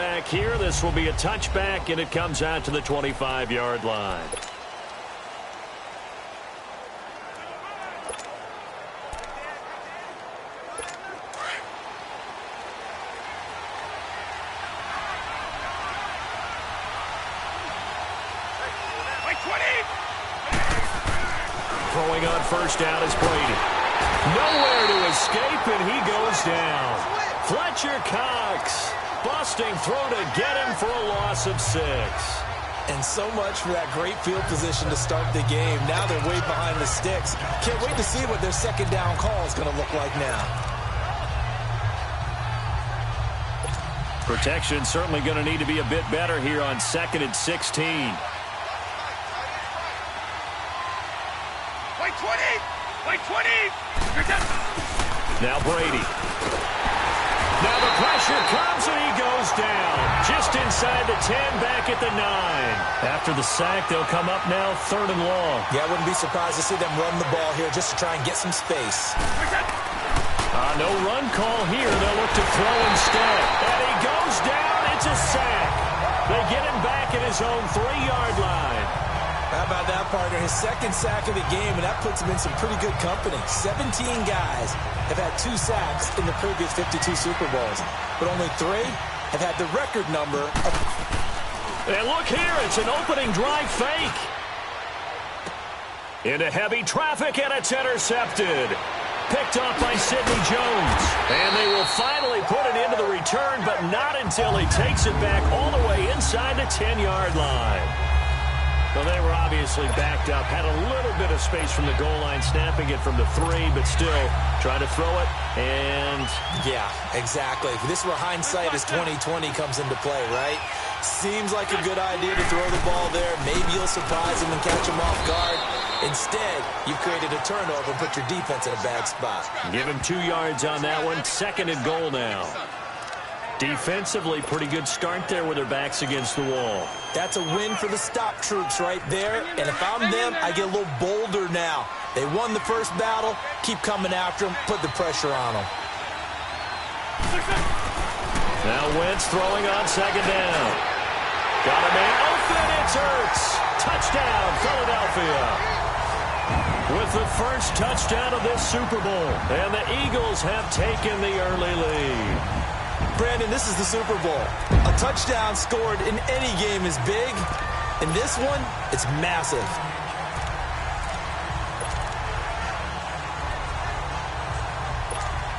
back here. This will be a touchback, and it comes out to the 25-yard line. Throwing on first down is Brady. Nowhere to escape, and he goes down. Fletcher Cox busting through to get him for a loss of 6. And so much for that great field position to start the game. Now they're way behind the sticks. Can't wait to see what their second down call is going to look like now. Protection certainly going to need to be a bit better here on 2nd and 16. Now Brady. Now the pressure comes and he goes down. Just inside the 10, back at the 9. After the sack, they'll come up now 3rd and long. Yeah, I wouldn't be surprised to see them run the ball here just to try and get some space. No run call here. They'll look to throw instead. And he goes down. It's a sack. They get him back at his own 3-yard line. How about that, partner? His second sack of the game, and that puts him in some pretty good company. 17 guys have had 2 sacks in the previous 52 Super Bowls, but only 3 have had the record number of... And look here, it's an opening drive fake. Into heavy traffic, and it's intercepted. Picked off by Sidney Jones. And they will finally put it into the return, but not until he takes it back all the way inside the 10-yard line. Well, they were obviously backed up, had a little bit of space from the goal line, snapping it from the 3, but still trying to throw it, and... Yeah, exactly. This is where hindsight is 20/20 comes into play, right? Seems like a good idea to throw the ball there. Maybe you'll surprise him and catch him off guard. Instead, you've created a turnover and put your defense in a bad spot. Give him 2 yards on that one. 2nd and goal now. Defensively, pretty good start there with their backs against the wall. That's a win for the stop troops right there. And if I'm them, I get a little bolder now. They won the first battle. Keep coming after them. Put the pressure on them. Now Wentz throwing on 2nd down. Got a man open. It's Ertz. Touchdown, Philadelphia. With the first touchdown of this Super Bowl. And the Eagles have taken the early lead. Brandon, this is the Super Bowl. A touchdown scored in any game is big. In this one, it's massive.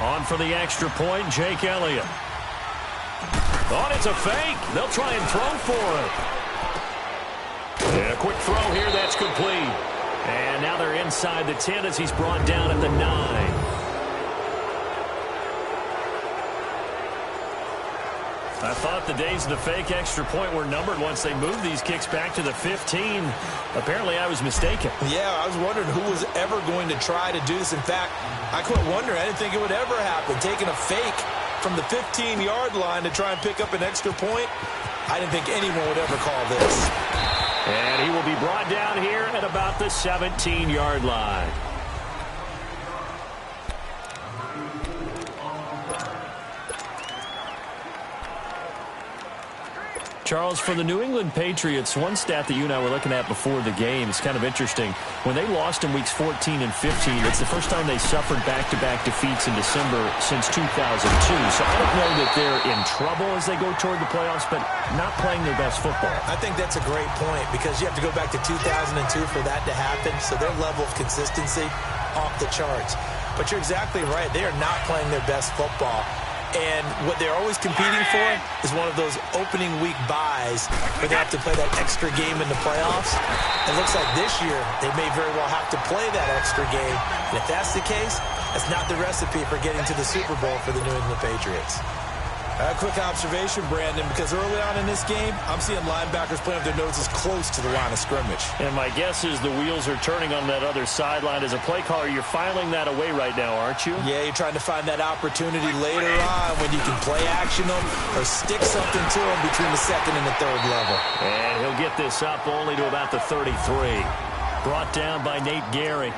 On for the extra point, Jake Elliott. Oh, it's a fake. They'll try and throw for it. And a quick throw here, that's complete. And now they're inside the 10 as he's brought down at the 9. I thought the days of the fake extra point were numbered once they moved these kicks back to the 15. Apparently, I was mistaken. Yeah, I was wondering who was ever going to try to do this. In fact, I quit wondering. I didn't think it would ever happen. Taking a fake from the 15-yard line to try and pick up an extra point, I didn't think anyone would ever call this. And he will be brought down here at about the 17-yard line. Charles, for the New England Patriots, one stat that you and I were looking at before the game is kind of interesting. When they lost in weeks 14 and 15, it's the first time they suffered back-to-back defeats in December since 2002. So I don't know that they're in trouble as they go toward the playoffs, but not playing their best football. I think that's a great point because you have to go back to 2002 for that to happen. So their level of consistency off the charts. But you're exactly right. They are not playing their best football. And what they're always competing for is one of those opening week buys where they have to play that extra game in the playoffs. It looks like this year they may very well have to play that extra game. And if that's the case, that's not the recipe for getting to the Super Bowl for the New England Patriots. A quick observation, Brandon, because early on in this game, I'm seeing linebackers playing with their noses close to the line of scrimmage. And my guess is the wheels are turning on that other sideline. As a play caller, you're filing that away right now, aren't you? Yeah, you're trying to find that opportunity later on when you can play action them or stick something to them between the 2nd and the 3rd level. And he'll get this up only to about the 33. Brought down by Nate Gehry.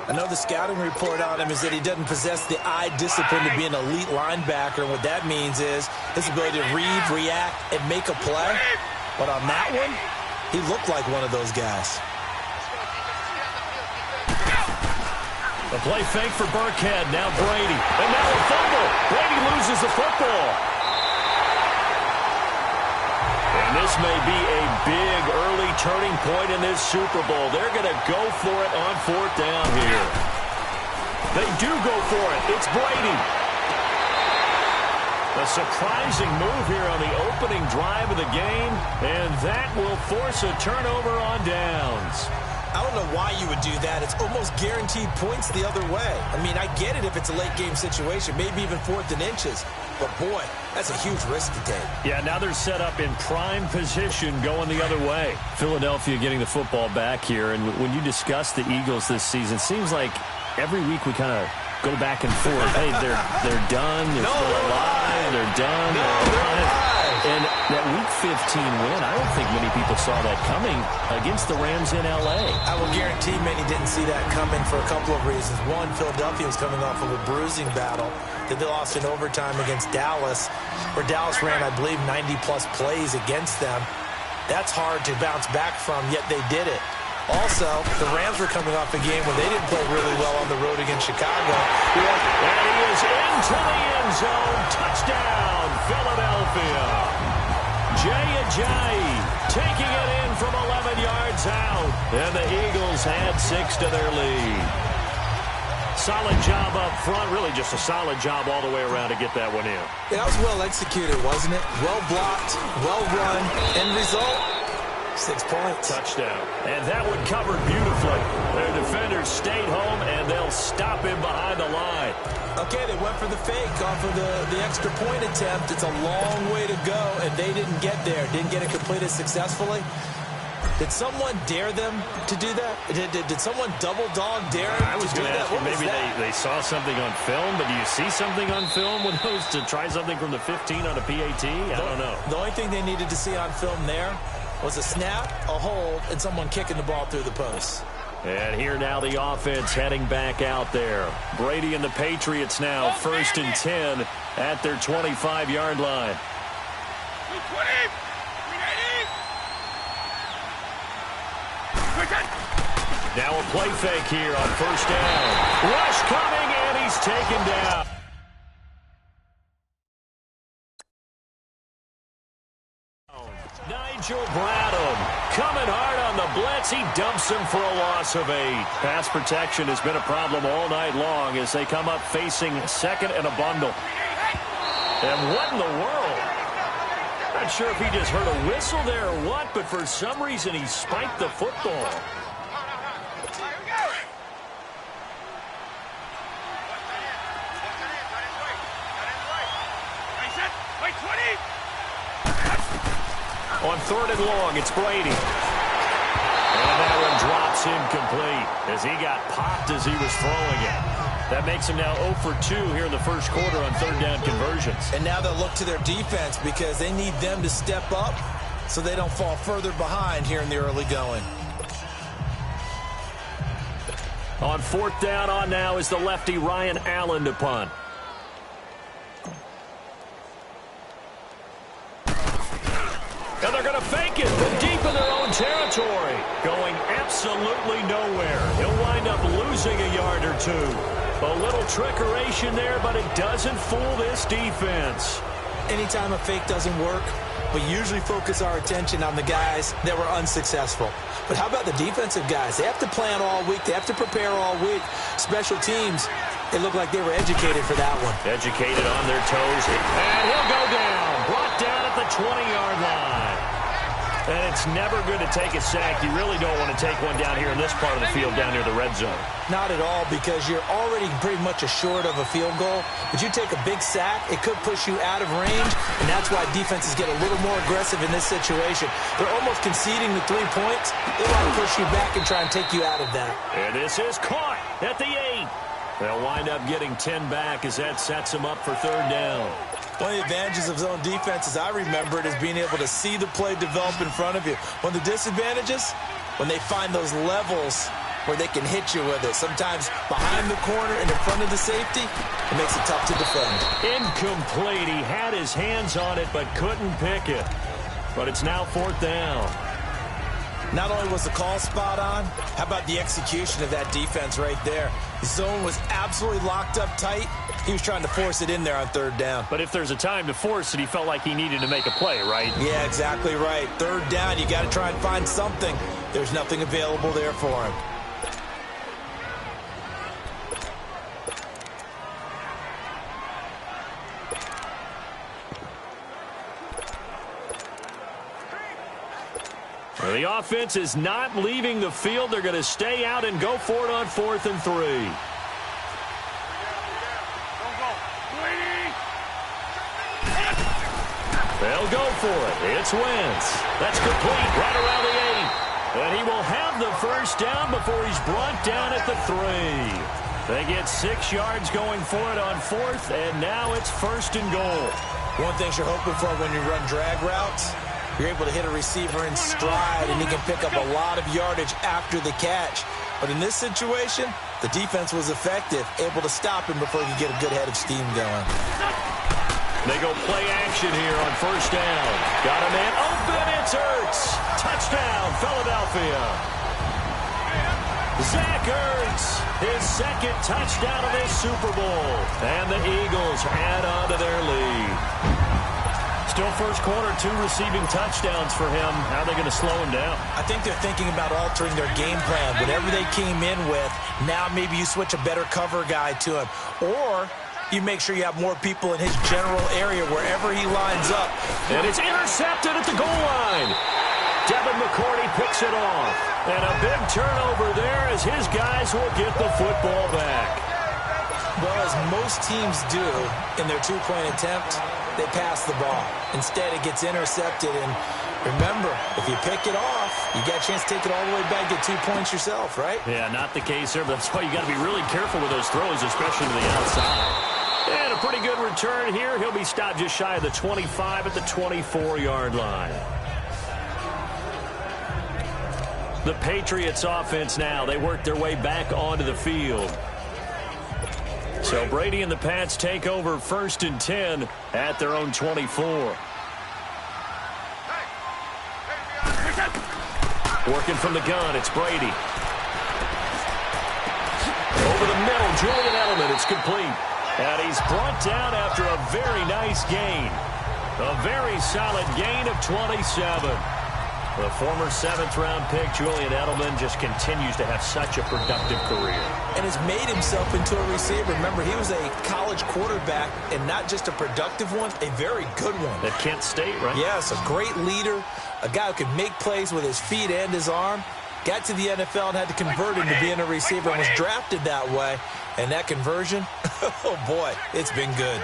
I know the scouting report on him is that he doesn't possess the eye discipline to be an elite linebacker. And what that means is his ability to read, react, and make a play. But on that one, he looked like one of those guys. The play fake for Burkhead. Now Brady. And now a fumble. Brady loses the football. And this may be a big early turning point in this Super Bowl. They're going to go for it on 4th down here. They do go for it. It's Brady. A surprising move here on the opening drive of the game, and that will force a turnover on downs. I don't know why you would do that. It's almost guaranteed points the other way. I mean, I get it if it's a late game situation, maybe even 4th and inches. But, boy, that's a huge risk to take. Yeah, now they're set up in prime position going the other way. Philadelphia getting the football back here. And when you discuss the Eagles this season, it seems like every week we kind of go back and forth. Hey, they're done. They're still alive. They're done. They're alive. And that Week 15 win, I don't think many people saw that coming against the Rams in L.A. I will guarantee many didn't see that coming for a couple of reasons. One, Philadelphia was coming off of a bruising battle that they lost in overtime against Dallas, where Dallas ran, I believe, 90-plus plays against them. That's hard to bounce back from, yet they did it. Also, the Rams were coming off a game where they didn't play really well on the road against Chicago. And he is into the end zone. Touchdown, Philadelphia. Jay Ajayi taking it in from 11 yards out. And the Eagles had 6 to their lead. Solid job up front. Really just a solid job all the way around to get that one in. That was well executed, wasn't it? Well blocked, well run. End result, 6 points. Touchdown. And that one covered beautifully. Their defenders stayed home, and they'll stop him behind the line. Okay, they went for the fake off of the extra point attempt. It's a long way to go, and they didn't get there. Didn't get it completed successfully. Did someone dare them to do that? Did someone double dog dare them I was to do going to that? ask you, maybe they saw something on film, but do you see something on film with those to try something from the 15 on a PAT? I don't know. The only thing they needed to see on film there was a snap, a hold, and someone kicking the ball through the post. And here now the offense heading back out there. Brady and the Patriots now 1st and 10 at their 25-yard line. Now a play fake here on 1st down. Rush coming, and he's taken down. Nigel Bradham coming hard on the blitz. He dumps him for a loss of 8. Pass protection has been a problem all night long as they come up facing 2nd and a bundle. And what in the world? Not sure if he just heard a whistle there or what, but for some reason he spiked the football. On 3rd and long, it's Brady. And that one drops incomplete as he got popped as he was throwing it. That makes him now 0 for 2 here in the first quarter on 3rd down conversions. And now they'll look to their defense because they need them to step up so they don't fall further behind here in the early going. On 4th down on now is the lefty Ryan Allen to punt. And they're going to fake it from deep in their own territory. Going absolutely nowhere. He'll wind up losing a yard or 2. A little trickeration there, but it doesn't fool this defense. Anytime a fake doesn't work, we usually focus our attention on the guys that were unsuccessful. But how about the defensive guys? They have to plan all week. They have to prepare all week. Special teams, it looked like they were educated for that one. Educated on their toes. And he'll go down. Brought down at the 20-yard line. And it's never good to take a sack. You really don't want to take one down here in this part of the field down near the red zone. Not at all, because you're already pretty much assured of a field goal. But you take a big sack, it could push you out of range, and that's why defenses get a little more aggressive in this situation. They're almost conceding the 3 points. They want to push you back and try and take you out of that. And this is caught at the 8. They'll wind up getting 10 back as that sets them up for 3rd down. One of the advantages of zone defense, as I remember it, is being able to see the play develop in front of you. One of the disadvantages, when they find those levels where they can hit you with it. Sometimes behind the corner and in front of the safety, it makes it tough to defend. Incomplete. He had his hands on it but couldn't pick it. But it's now 4th down. Not only was the call spot on, how about the execution of that defense right there? The zone was absolutely locked up tight. He was trying to force it in there on 3rd down. But if there's a time to force it, he felt like he needed to make a play, right? Yeah, exactly right. 3rd down, you got to try and find something. There's nothing available there for him. The offense is not leaving the field. They're going to stay out and go for it on 4th and 3. They'll go for it. It's Wentz. That's complete right around the 8. And he will have the 1st down before he's brought down at the 3. They get 6 yards going for it on 4th, and now it's 1st and goal. One thing you're hoping for when you run drag routes, you're able to hit a receiver in stride, and he can pick up a lot of yardage after the catch. But in this situation, the defense was effective, able to stop him before he could get a good head of steam going. They go play action here on 1st down. Got a man open. It's Ertz. Touchdown, Philadelphia. Zach Ertz, his 2nd touchdown of this Super Bowl. And the Eagles add on to their lead. Still first quarter, 2 receiving touchdowns for him. How are they going to slow him down? I think they're thinking about altering their game plan. Whatever they came in with, now maybe you switch a better cover guy to him. Or you make sure you have more people in his general area wherever he lines up. And it's intercepted at the goal line. Devin McCourty picks it off. And a big turnover there as his guys will get the football back. Well, as most teams do in their 2-point attempt, they pass the ball. Instead, it gets intercepted. And remember, if you pick it off, you got a chance to take it all the way back, get 2 points yourself, right? Yeah, not the case there. But that's why you got to be really careful with those throws, especially to the outside. And a pretty good return here. He'll be stopped just shy of the 25 at the 24-yard line. The Patriots offense now. They work their way back onto the field. So Brady and the Pats take over 1st and 10 at their own 24. Working from the gun, it's Brady. Over the middle, Julian Edelman, it's complete. And he's brought down after a very nice gain. A very solid gain of 27. The former 7th-round pick, Julian Edelman, just continues to have such a productive career. And has made himself into a receiver. Remember, he was a college quarterback, and not just a productive one, a very good one. At Kent State, right? Yes, a great leader, a guy who could make plays with his feet and his arm. Got to the NFL and had to convert into being a receiver and was drafted that way. And that conversion, oh boy, it's been good.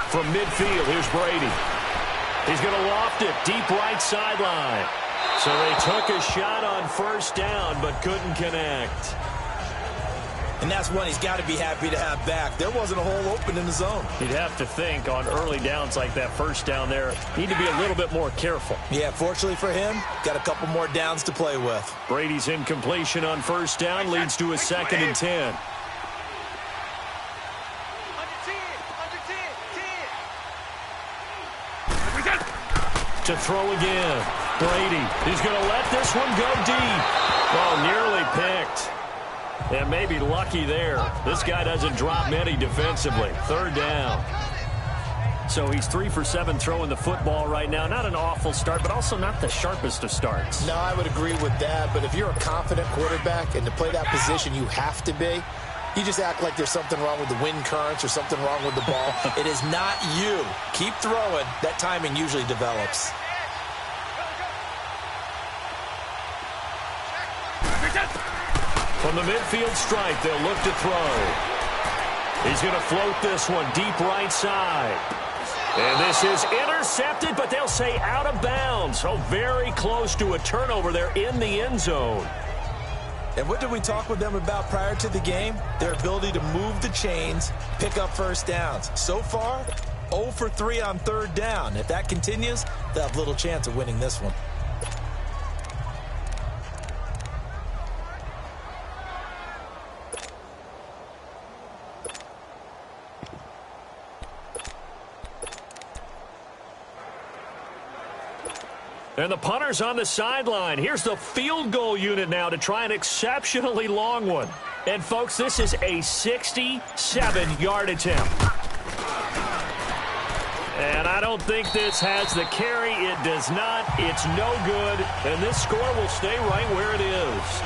From midfield, here's Brady. He's going to loft it deep right sideline. So they took a shot on 1st down, but couldn't connect. And that's one he's got to be happy to have back. There wasn't a hole open in the zone. You'd have to think on early downs like that 1st down there, need to be a little bit more careful. Yeah, fortunately for him, got a couple more downs to play with. Brady's incompletion on 1st down leads to a 2nd and 10. To throw again. Brady. He's going to let this one go deep. Oh, nearly picked. And maybe lucky there. This guy doesn't drop many defensively. 3rd down. So he's 3 for 7 throwing the football right now. Not an awful start, but also not the sharpest of starts. No, I would agree with that. But if you're a confident quarterback and to play that position, you have to be. You just act like there's something wrong with the wind currents or something wrong with the ball. It is not you. Keep throwing. That timing usually develops. From the midfield stripe, they'll look to throw. He's going to float this one deep right side. And this is intercepted, but they'll say out of bounds. So very close to a turnover there in the end zone. And what did we talk with them about prior to the game? Their ability to move the chains, pick up 1st downs. So far, 0 for 3 on third down. If that continues, they'll have little chance of winning this one. And the punter's on the sideline. Here's the field goal unit now to try an exceptionally long one. And, folks, this is a 67-yard attempt. And I don't think this has the carry. It does not. It's no good. And this score will stay right where it is.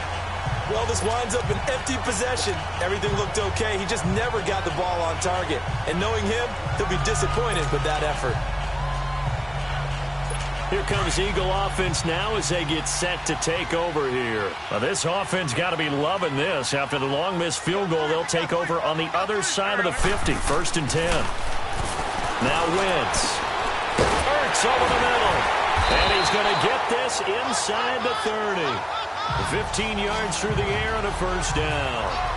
Well, this winds up an empty possession. Everything looked okay. He just never got the ball on target. And knowing him, he'll be disappointed with that effort. Here comes Eagle offense now as they get set to take over here. Now, this offense got to be loving this. After the long missed field goal, they'll take over on the other side of the 50, 1st and 10. Now Wentz. Hurts over the middle. And he's going to get this inside the 30. 15 yards through the air and a first down.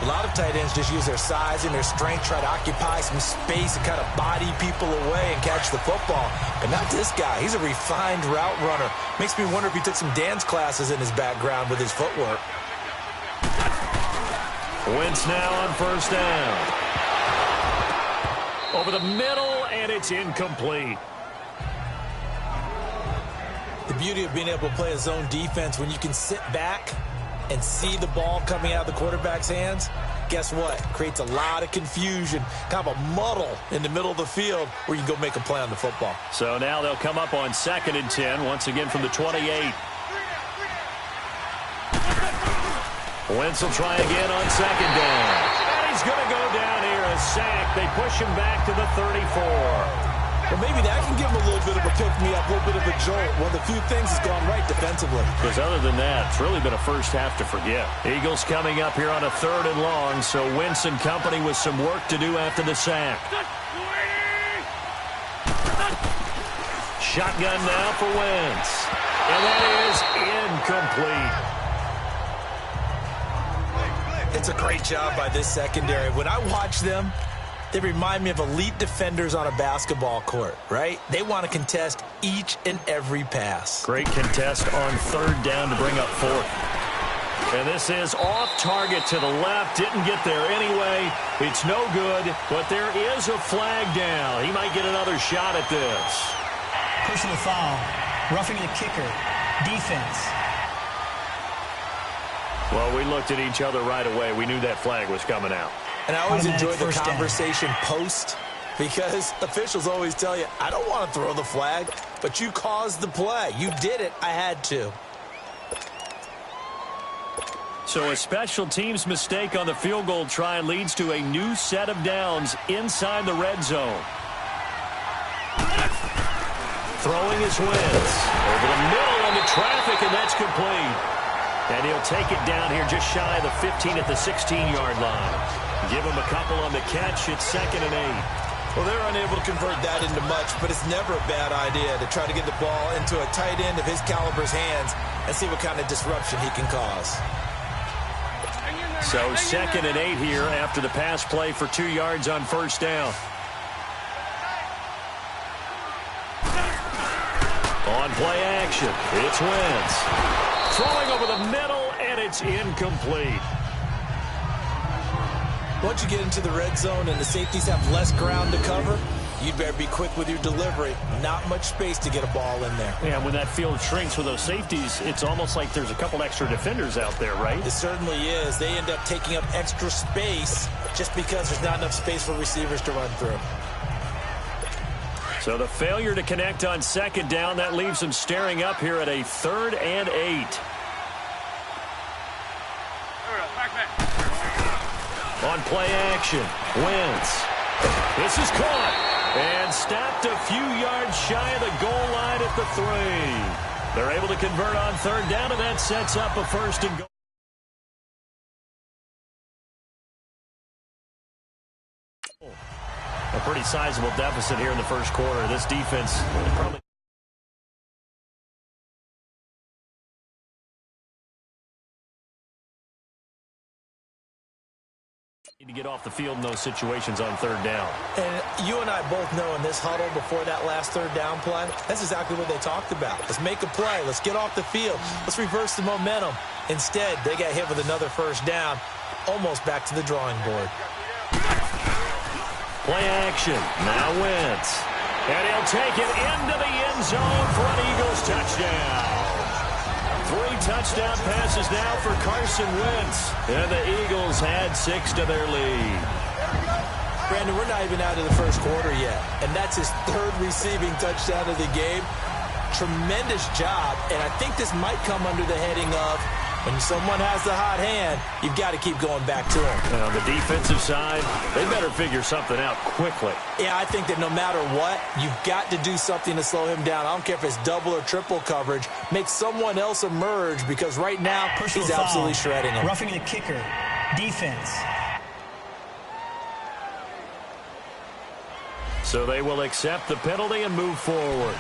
A lot of tight ends just use their size and their strength, try to occupy some space and kind of body people away and catch the football. But not this guy. He's a refined route runner. Makes me wonder if he took some dance classes in his background with his footwork. Wentz now on first down. Over the middle, and it's incomplete. The beauty of being able to play a zone defense when you can sit back and see the ball coming out of the quarterback's hands, guess what? Creates a lot of confusion, kind of a muddle in the middle of the field where you can go make a play on the football. So now they'll come up on 2nd and 10, once again from the 28. Wentz will try again on 2nd down. And he's going to go down here, a sack. They push him back to the 34. Well, maybe that can give him a little bit of a pick-me-up, a little bit of a jolt. One of the few things has gone right defensively. Because other than that, it's really been a first half to forget. Eagles coming up here on a 3rd and long, so Wentz and company with some work to do after the sack. Shotgun now for Wentz. And that is incomplete. It's a great job by this secondary. When I watch them, they remind me of elite defenders on a basketball court, right? They want to contest each and every pass. Great contest on 3rd down to bring up 4th. And this is off target to the left. Didn't get there anyway. It's no good, but there is a flag down. He might get another shot at this. Personal foul. Roughing the kicker. Defense. Well, we looked at each other right away. We knew that flag was coming out. And I always enjoy the conversation post because officials always tell you, I don't want to throw the flag, but you caused the play. You did it. I had to. So a special teams mistake on the field goal try leads to a new set of downs inside the red zone. Throwing his Wentz over the middle into traffic, and that's complete. And he'll take it down here just shy of the 15 at the 16-yard line. Give him a couple on the catch. It's 2nd and 8. Well, they're unable to convert that into much, but it's never a bad idea to try to get the ball into a tight end of his caliber's hands and see what kind of disruption he can cause. So 2nd and 8 here after the pass play for 2 yards on first down. On play action, it's Wentz. Throwing over the middle, and it's incomplete. Once you get into the red zone and the safeties have less ground to cover, you'd better be quick with your delivery. Not much space to get a ball in there. Yeah, when that field shrinks with those safeties, it's almost like there's a couple extra defenders out there, right? It certainly is. They end up taking up extra space just because there's not enough space for receivers to run through. So the failure to connect on 2nd down, that leaves them staring up here at a 3rd and 8. On play action, Wentz. This is caught and stopped a few yards shy of the goal line at the 3. They're able to convert on 3rd down, and that sets up a 1st and goal. A pretty sizable deficit here in the first quarter. This defense probably To get off the field in those situations on third down. And you and I both know in this huddle before that last third down play, that's exactly what they talked about. Let's make a play. Let's get off the field. Let's reverse the momentum. Instead, they got hit with another first down, almost back to the drawing board. Play action. Now Wentz. And he'll take it into the end zone for an Eagles touchdown. 3 touchdown passes now for Carson Wentz. And the Eagles had 6 to their lead. Brandon, we're not even out of the first quarter yet. And that's his 3rd receiving touchdown of the game. Tremendous job. And I think this might come under the heading of when someone has the hot hand, you've got to keep going back to him. And on the defensive side, they better figure something out quickly. Yeah, I think that no matter what, you've got to do something to slow him down. I don't care if it's double or triple coverage. Make someone else emerge because right now he's absolutely shredding him. Roughing the kicker. Defense. So they will accept the penalty and move forward.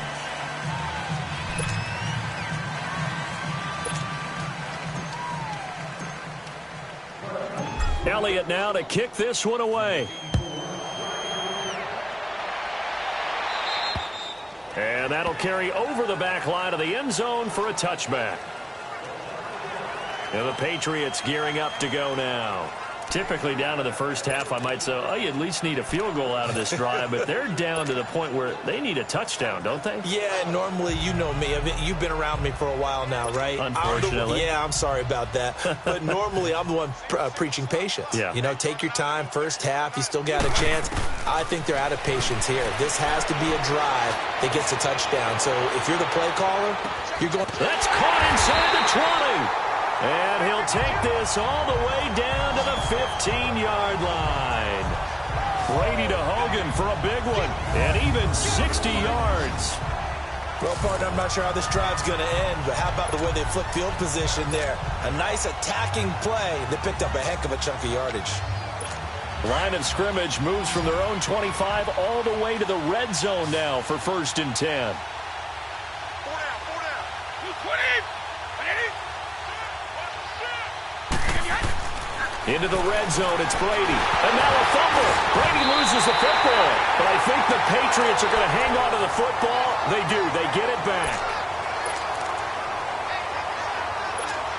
Elliott now to kick this one away. And that'll carry over the back line of the end zone for a touchback. And the Patriots gearing up to go now. Typically down to the first half, I might say, oh, you at least need a field goal out of this drive. But they're down to the point where they need a touchdown, don't they? Yeah, normally, you know me. You've been around me for a while now, right? Unfortunately. I'm sorry about that. But normally, I'm the one preaching patience. Yeah. You know, take your time. First half, you still got a chance. I think they're out of patience here. This has to be a drive that gets a touchdown. So if you're the play caller, you're going. That's caught inside the 20. And he'll take this all the way down to the 15-yard line. Brady to Hogan for a big one, and even 60 yards. Well, partner, I'm not sure how this drive's going to end, but how about the way they flip field position there? A nice attacking play. They picked up a heck of a chunk of yardage. Line of scrimmage moves from their own 25 all the way to the red zone now for 1st and 10. Into the red zone, it's Brady. And now a fumble. Brady loses the football. But I think the Patriots are going to hang on to the football. They do. They get it back.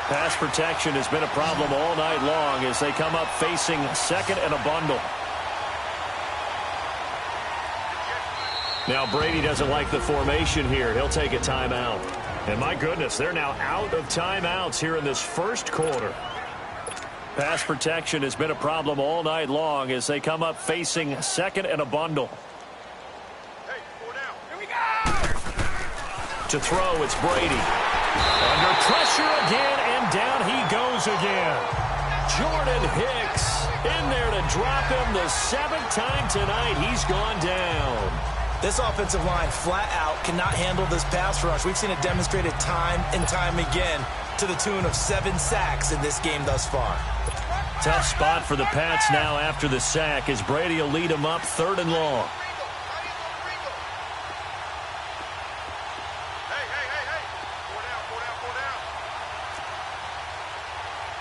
Pass protection has been a problem all night long as they come up facing 2nd and a bundle. Now Brady doesn't like the formation here. He'll take a timeout. And my goodness, they're now out of timeouts here in this first quarter. Pass protection has been a problem all night long as they come up facing 2nd and a bundle. Hey, 4 down. Here we go! To throw, it's Brady. Under pressure again, and down he goes again. Jordan Hicks in there to drop him the 7th time tonight. He's gone down. This offensive line flat out cannot handle this pass rush. We've seen it demonstrated time and time again to the tune of 7 sacks in this game thus far. Tough spot for the Pats now after the sack as Brady will lead them up 3rd and long. Hey. 4 down.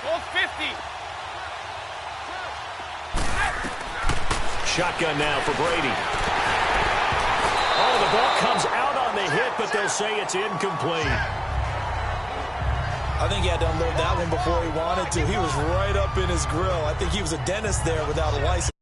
Goal 50. Shotgun now for Brady. Oh, the ball comes out on the hit, but they'll say it's incomplete. I think he had to unload that one before he wanted to. He was right up in his grill. I think he was a dentist there without a license.